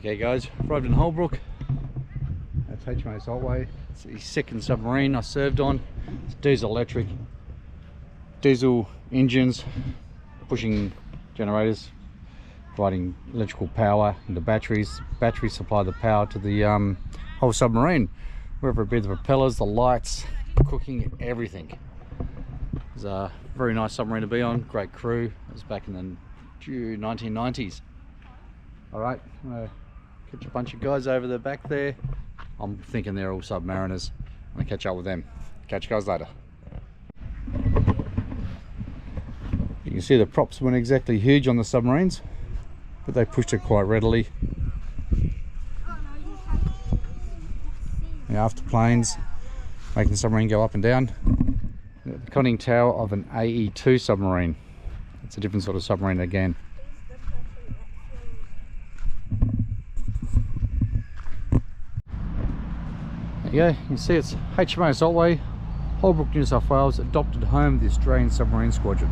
Okay guys, arrived in Holbrook. That's HMAS Otway. It's the second submarine I served on. It's diesel electric. Diesel engines, pushing generators, providing electrical power into batteries. Batteries supply the power to the whole submarine. Wherever it be, the propellers, the lights, cooking, everything. It's a very nice submarine to be on, great crew. It was back in the 1990s. Alright, I'm going to catch a bunch of guys over the back there. I'm thinking they're all submariners. I'm going to catch up with them. Catch you guys later. You can see the props weren't exactly huge on the submarines, but they pushed it quite readily. The after planes making the submarine go up and down. The conning tower of an AE2 submarine. It's a different sort of submarine again. There you go, you can see it's HMAS Otway, Holbrook, New South Wales, adopted home of the Australian Submarine Squadron.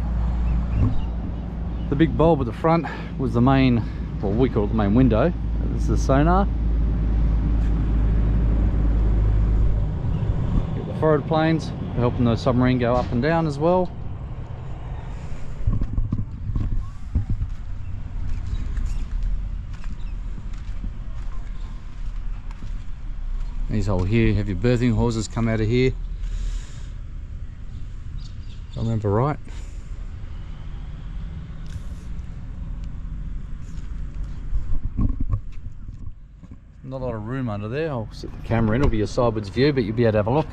The big bulb at the front was the main, well, we call it the main window. This is the sonar. Get the forward planes, helping the submarine go up and down as well. These hole here have your berthing hoses come out of here. If I remember right. Not a lot of room under there. I'll set the camera in, it'll be a sideways view, but you'll be able to have a look.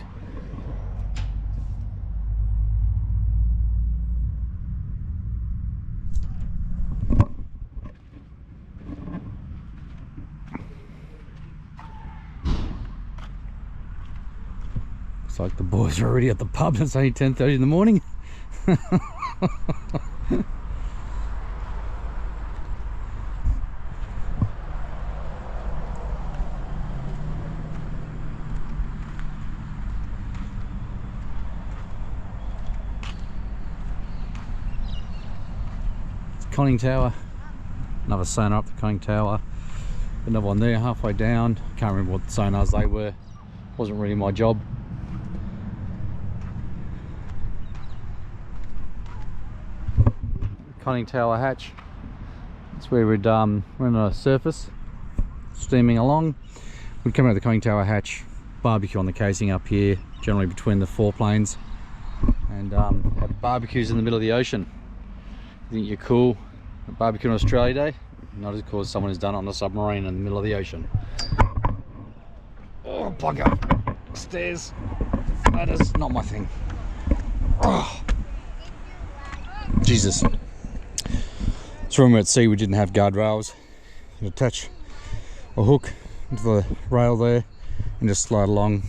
Looks like the boys are already at the pub. It's only 10:30 in the morning. Conning tower, another sonar up the conning tower, another one there halfway down. Can't remember what the sonars they were, wasn't really my job. Conning tower hatch, that's where we're on a surface steaming along. We'd come out of the conning tower hatch, barbecue on the casing up here, generally between the foreplanes, and have barbecues in the middle of the ocean. You think you're cool? A barbecue on Australia Day? Not as cool as someone who's done it on a submarine in the middle of the ocean. Oh, plug up stairs. That is not my thing. Oh. Jesus. So when we're at sea, we didn't have guardrails. You attach a hook into the rail there and just slide along.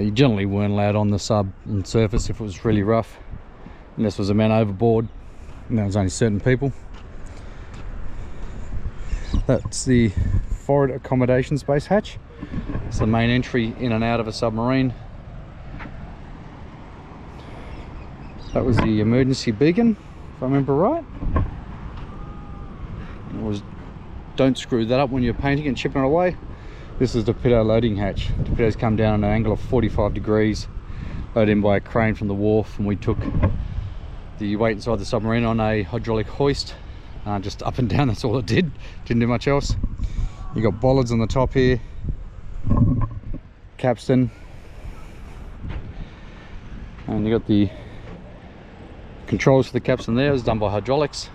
You generally weren't allowed on the sub and surface if it was really rough, unless there was a man overboard. And there was only certain people. That's the forward accommodation space hatch. It's the main entry in and out of a submarine. That was the emergency beacon, if I remember right. It was, don't screw that up when you're painting and chipping it away. This is the torpedo loading hatch. Torpedoes come down at an angle of 45 degrees, loaded in by a crane from the wharf, and we took the weight inside the submarine on a hydraulic hoist, just up and down. That's all it did, didn't do much else. You got bollards on the top here, capstan, and you got the controls for the capstan there. It was done by hydraulics.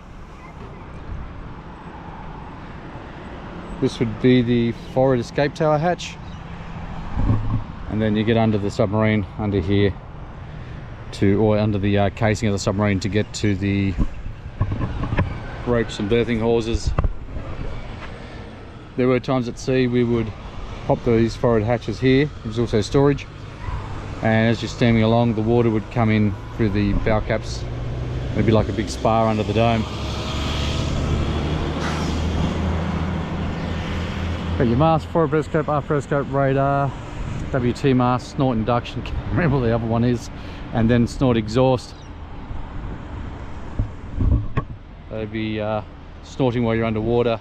This would be the forward escape tower hatch, and then you get under the submarine under here or under the casing of the submarine to get to the ropes and berthing hoses. There were times at sea we would pop these forward hatches here. There's also storage, and as you're steaming along, the water would come in through the bow caps. It'd be like a big spa under the dome. Got your mast, forward periscope, aft periscope, radar, WT mast, snort induction, can't remember what the other one is, and then snort exhaust. They'd be snorting while you're underwater,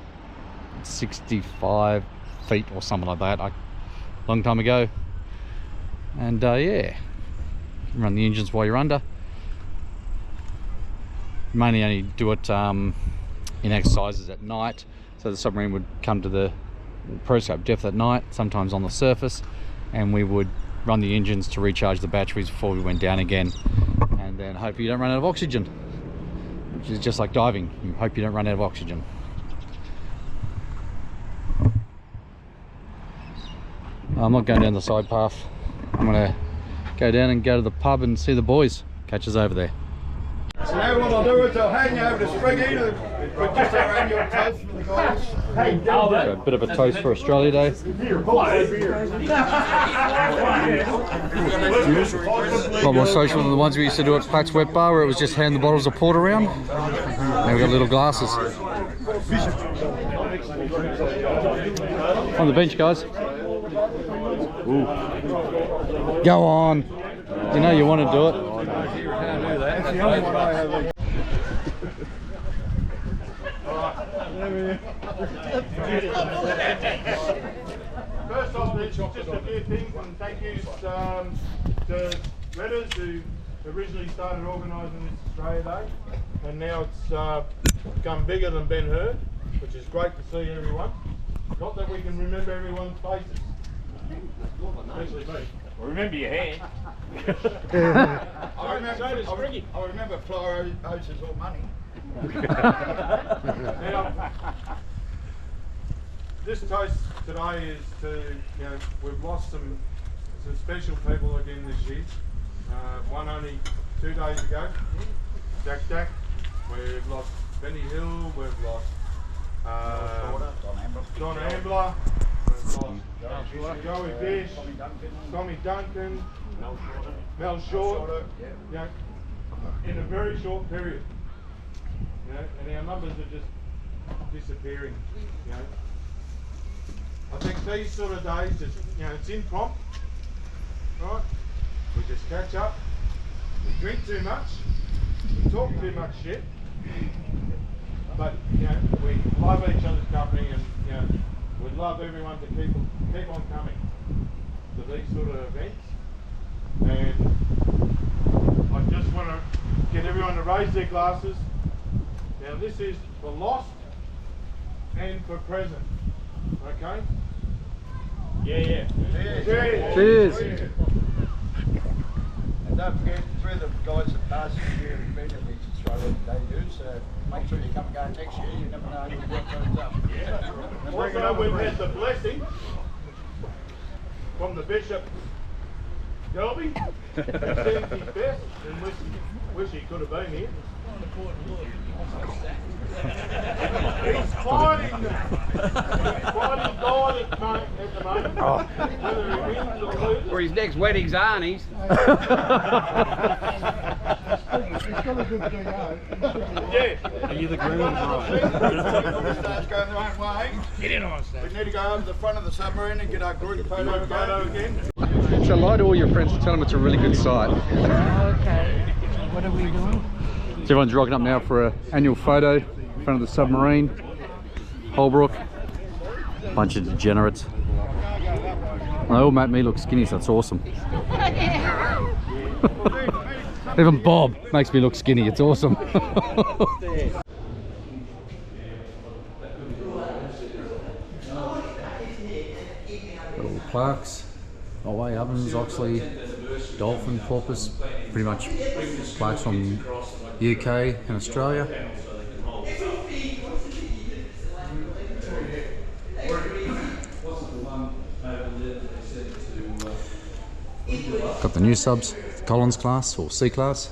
65 feet or something like that, a long time ago. And yeah, you can run the engines while you're under. You mainly only do it in exercises at night, so the submarine would come to the periscope depth at night, sometimes on the surface, and we would run the engines to recharge the batteries before we went down again, and then hope you don't run out of oxygen, which is just like diving. You hope you don't run out of oxygen. I'm not going down the side path. I'm gonna go down and go to the pub and see the boys. Catch us over there. So now what I'll do is I'll hand you over to Spriggy with just our annual toast for the guys. Got a bit of a toast for Australia Day. A lot more social than the ones we used to do at Pat's Wet Bar, where it was just hand the bottles of port around. Now we've got little glasses. On the bench, guys. Ooh. Go on. You know you want to do it. That's the only one I have. First off, just a few things, and thank yous to Redders who originally started organising this Australia Day, and now it's become bigger than Ben Hur, which is great to see everyone. Not that we can remember everyone's faces, especially me. Well, remember your hair. I remember Flora owes us all money. Now, this toast today is to, you know, we've lost some special people again this year. One only 2 days ago, Jack. We've lost Benny Hill. We've lost Don Ambler. We've lost Joey Fish, Tommy Duncan, Mel Short. You know, in a very short period. You know, and our numbers are just disappearing. You know, I think these sort of days, just, you know, it's impromptu, right? We just catch up, we drink too much, we talk too much shit, but you know, we love each other's company, and you know, we'd love everyone to keep on coming to these sort of events. And I just want to get everyone to raise their glasses. Now this is for lost and for present, okay? Yeah. Cheers. Cheers. And don't forget, 3 of the guys that passed this year have been at these Australia Day dues, so make sure you come again next year. You never know who'll work those up. Also, we've had the blessing from the Bishop Delby. He sends his best, and wish he could have been here. He's fighting God at the moment. Whether he wins or loses. For his next wedding's Arnie's. He's got a good thing out. Yeah. Are you the groom? Starts going the wrong way. Get in on stage. We need to go over to the front of the submarine and get our group photo again. So lie to all your friends and tell them it's a really good site. Okay. What are we doing? So everyone's rocking up now for an annual photo in front of the submarine. Holbrook. Bunch of degenerates. They all make me look skinny, so it's awesome. Even Bob makes me look skinny, it's awesome. Little plaques. Otway, Ovens, Oxley, Dolphin, Porpoise, pretty much plaques from UK and Australia. Got the new subs, the Collins class or C class.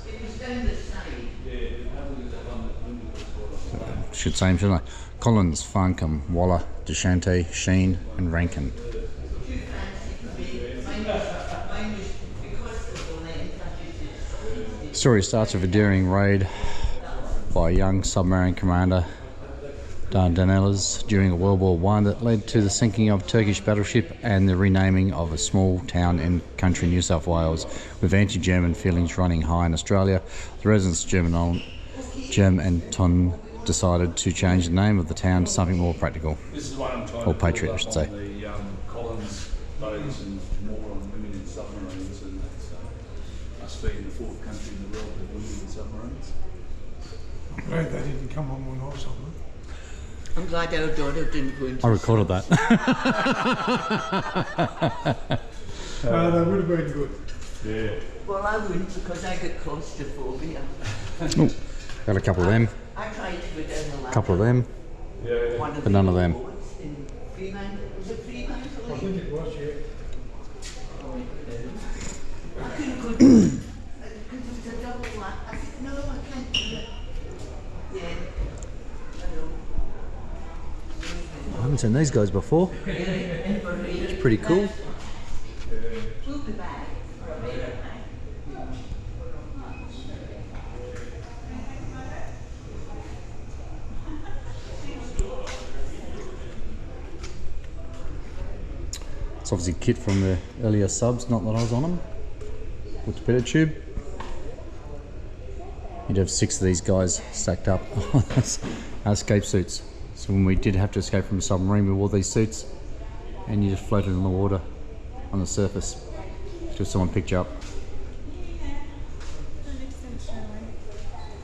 Should say them, shouldn't I? Collins, Farncombe, Waller, Deshante, Sheen and Rankin. The story starts with a daring raid by a young submarine commander, Dardanelles, during World War I that led to the sinking of a Turkish battleship and the renaming of a small town in country New South Wales, with anti-German feelings running high in Australia. The residents German Anton decided to change the name of the town to something more practical. This is what I'm trying Or to patriot, build I should up say. on the Collins boats and more on women in submarines, and us being the fourth country in the world with women in submarines. I'm glad they didn't come on when I was on them. I'm glad our daughter didn't go into I recorded that. They would have been good. Yeah. Well, I wouldn't because I get claustrophobia. Ooh, got a couple of them, I tried to go down the ladder. couple of them, Yeah. One of but none of the them. boats in Freeland. Was it Freeland? I think it was, yeah. I couldn't go down because it was a double ladder. I said, no, I can't do it. Yeah. I know. I haven't seen these guys before. It's Pretty cool. We'll be back. It's obviously kit from the earlier subs, not that I was on them. With the pitot tube. You'd have 6 of these guys stacked up. Our escape suits. So when we did have to escape from a submarine, we wore these suits and you just floated in the water on the surface till someone picked you up.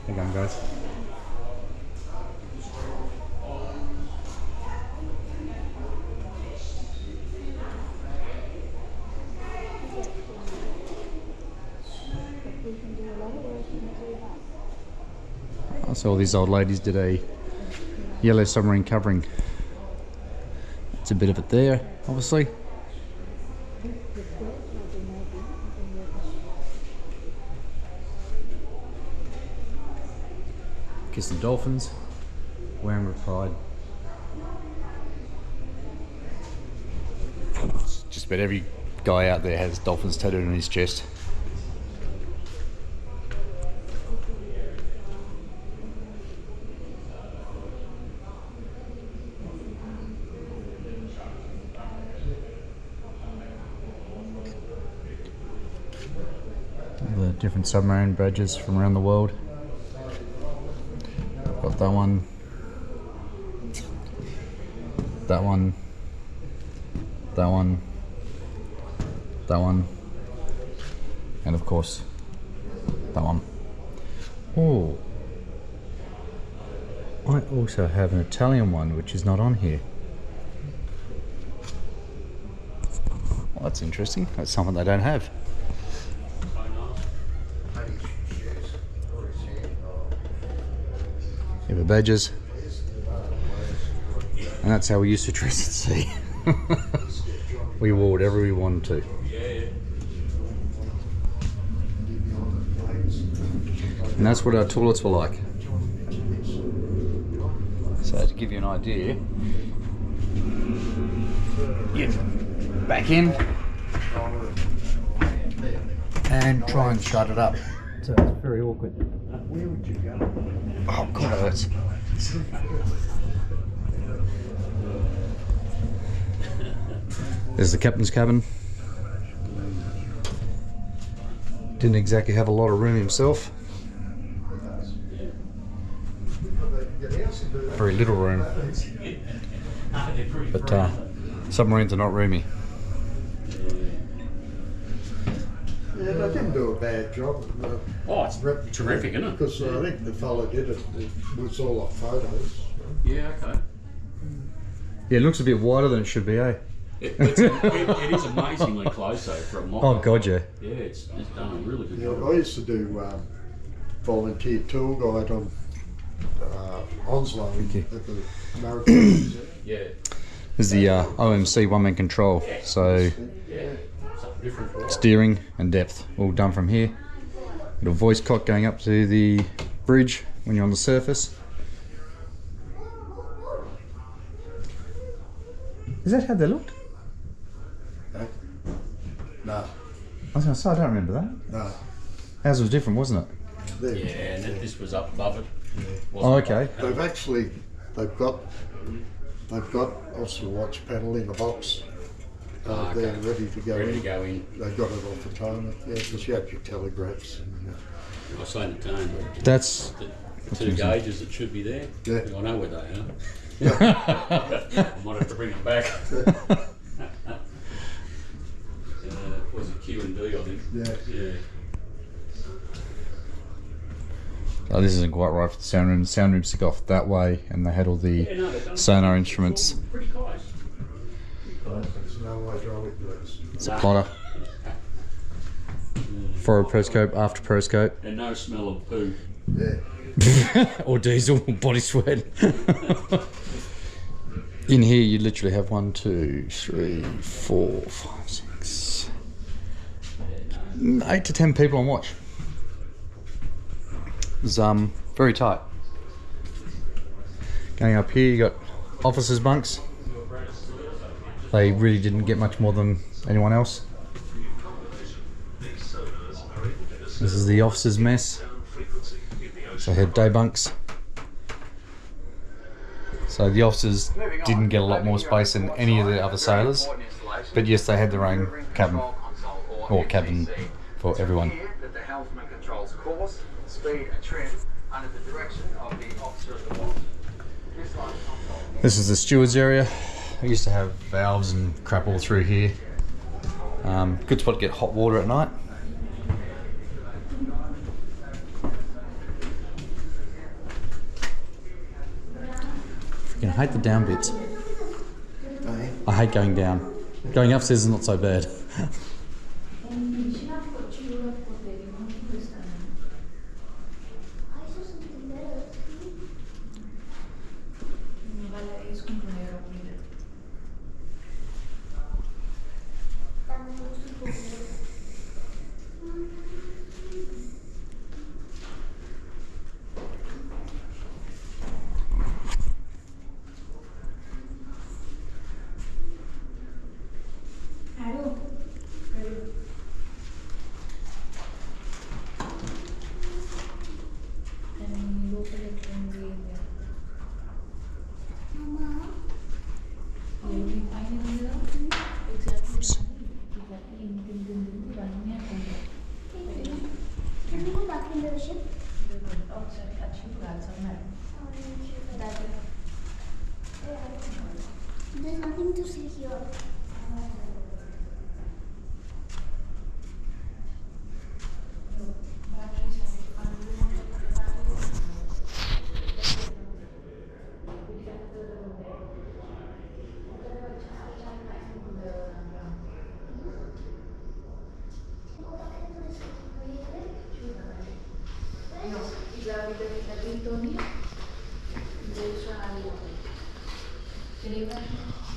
How you going, guys? So all these old ladies did a yellow submarine covering. It's a bit of it there, obviously. Kiss the dolphins, wearing with pride. Just about every guy out there has dolphins tattooed on his chest. The different submarine badges from around the world. Got that one, that one, that one, that one, and of course that one. Oh, I also have an Italian one which is not on here. Well, that's interesting. That's something they don't have. Here are the badges, and that's how we used to dress at sea. We wore whatever we wanted to. And that's what our toilets were like. So to give you an idea, back in and try and shut it up. So it's very awkward. Where would you go? Oh God, it hurts. There's the captain's cabin. Didn't exactly have a lot of room himself. Very little room. But submarines are not roomy. Yeah, they didn't do a bad job. Oh, it's terrific, isn't it? Because I think the fellow did it, it was all off photos. Yeah, okay. Yeah, it looks a bit wider than it should be, eh? It is amazingly close though for a mock. Oh God, yeah. Yeah, it's done a really good Yeah, job. I used to do volunteer tour guide on Onslow you. at the American. Yeah, This is the OMC one-man control. So yeah. Something different for us. steering and depth all done from here. Little voice cock going up to the bridge when you're on the surface. Is that how they looked? No, I was going to say, I don't remember that. no. Ours was different, wasn't it? They're- Yeah, and this was up above it. Oh, okay. They've got also watch panel in a box. Okay. They're ready to go Ready to in. go in. They got it off the timer, yeah, because you have your telegraphs. And, I was saying to Tone, That's The two gauges that should be there. Yeah. I know where they are. I might have to bring them back. Was it Q and D, I think? Yeah. Yeah. Oh, this isn't quite right for the sound room. The sound room stick off that way, and they had all the Yeah, no, they've done sonar instruments. pretty close. There's no hydraulic blocks. It's a plotter. Forward periscope, after periscope. And no smell of poo. Yeah. Or diesel, body sweat. In here you literally have 1, 2, 3, 4, 5, 6, 8 to 10 people on watch. It's very tight. Going up here you got officers' bunks. They really didn't get much more than anyone else. This is the officers' mess. So they had day bunks. So the officers didn't get a lot more space than any of the other sailors. But yes, they had their own cabin. Or cabin for everyone. The helmsman controls course, speed and trim under the direction of the officer of the watch. This is the steward's area. I used to have valves and crap all through here. Good spot to get hot water at night. Freaking hate the down bits. I hate going down. Going upstairs is not so bad. Can we go back in the ship? There's nothing to see here.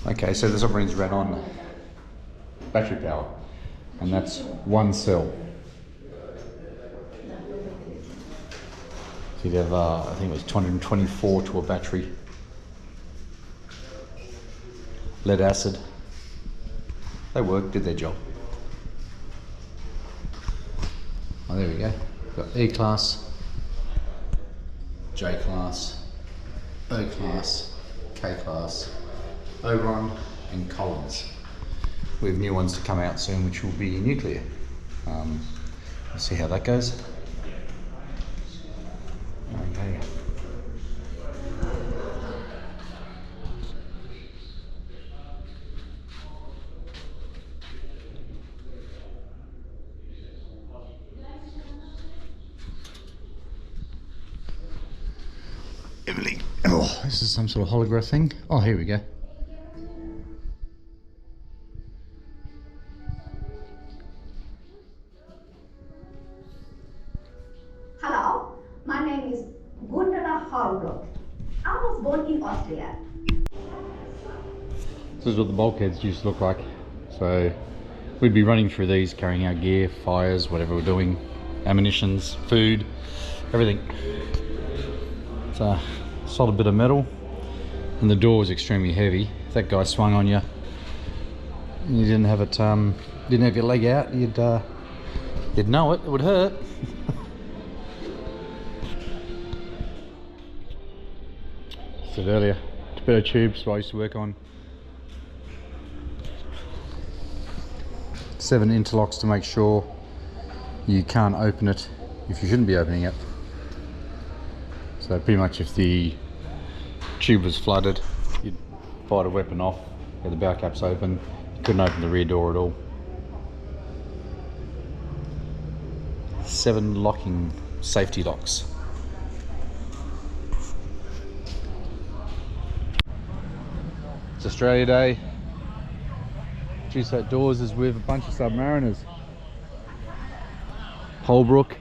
Okay, so the submarines ran on battery power, and that's one cell. So you'd have, I think it was 224 to a battery. Lead acid. They worked, did their job. Oh, there we go. We've got E class, J class, O class, K class, Oberon and Collins. We have new ones to come out soon, which will be nuclear. We'll see how that goes. Okay. Emily. Oh, this is some sort of holograph thing. Oh, here we go. Hello, my name is Holbrook. I was born in Austria. This is what the bulkheads used to look like. So we'd be running through these, carrying our gear, fires, whatever we're doing, ammunitions, food, everything. It's a solid bit of metal, and the door was extremely heavy. If that guy swung on you and you didn't have it, didn't have your leg out, you'd know it. It would hurt. Said earlier, it's a bit of tubes I used to work on. 7 interlocks to make sure you can't open it if you shouldn't be opening it. So pretty much if the tube was flooded, you'd fire the weapon off, get the bow caps open, you couldn't open the rear door at all. 7 locking safety locks. It's Australia Day. Juice Outdoors is with a bunch of submariners. Holbrook,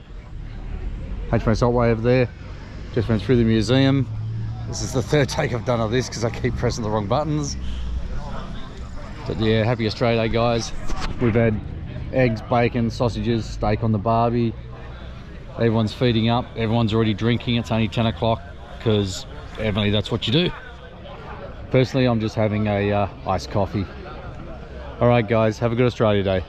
HMS Otway over there. Just went through the museum. This is the 3rd take I've done of this because I keep pressing the wrong buttons. But yeah, happy Australia Day, guys. We've had eggs, bacon, sausages, steak on the barbie. Everyone's feeding up. Everyone's already drinking. It's only 10 o'clock because evidently that's what you do. Personally, I'm just having a iced coffee. All right, guys, have a good Australia Day.